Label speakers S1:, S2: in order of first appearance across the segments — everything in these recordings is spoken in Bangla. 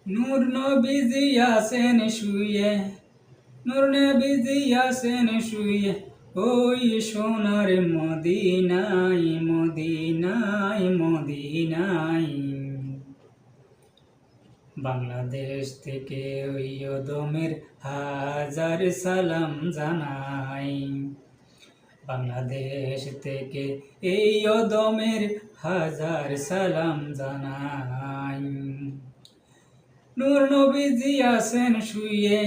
S1: নূর নবীজি আছেন শুয়ে, নূর নবীজি আছেন শুয়ে, ওই সোনার মদিনায় মদিনায় মদিনায়। বাংলাদেশ থেকে ওই ওদমের হাজার সালাম জানাই। বাংলাদেশ থেকে এই ওদমের হাজার সালাম জানাই। নূর নবীজি আছেন শুয়ে,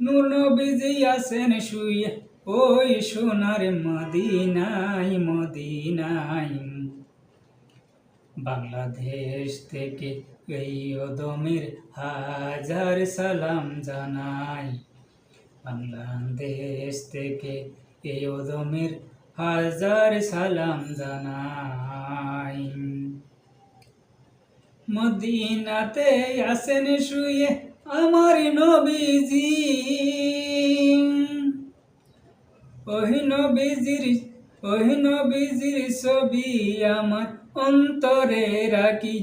S1: নূর নবীজি আছেন শুয়ে, ওই সোনার মদিনায় মদিনায়। বাংলাদেশ থেকে এই ওদমের হাজার সালাম জানাই। বাংলাদেশ থেকে এই ওদমের হাজার সালাম জানাই। মদিনাতে আছেন শুয়ে আমার নবীজি, ওই নবীজির ছবি আমার অন্তরে রাখি,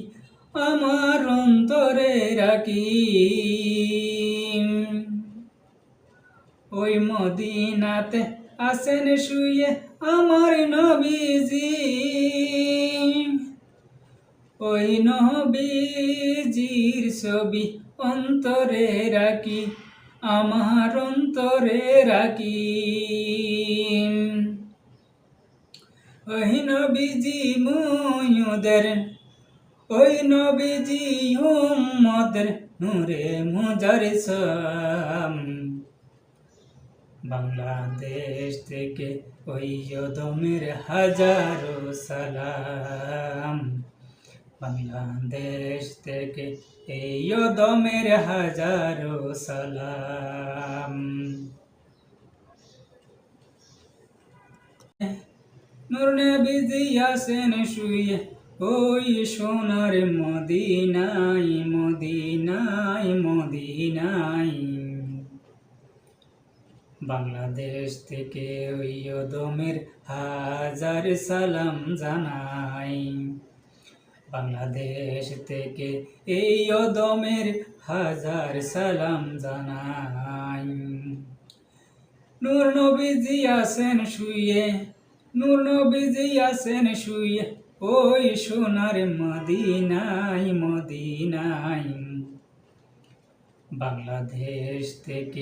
S1: আমার অন্তরে রাখি। ওই মদিনাতে আছেন শুয়ে আমার নবীজি, ওই নবীজির ছবি অন্তরে রাখি, আমার অন্তরে রাখি। ওই নবীজি মুয়ুদের, ওই নবীজি উম্মদের নূরে মুজারসাম। বাংলাদেশ থেকে ওই ওদমের হাজারো সালাম। বাংলাদেশ থেকে এই ওদমের হাজারো সালাম। নূর নবীজি আছেন শুয়ে, ওই সোনার মদিনায় মদিনায় মদিনায়। বাংলাদেশ থেকে ওই ওদমের হাজার সালাম জানাই। বাংলাদেশ থেকে এই ওদমের হাজার সালাম জানাই। নূর নবীজি আছেন শুয়ে, নূর নবীজি আছেন শুয়ে, ওই সোনার মদিনায় মদিনায়। বাংলাদেশ থেকে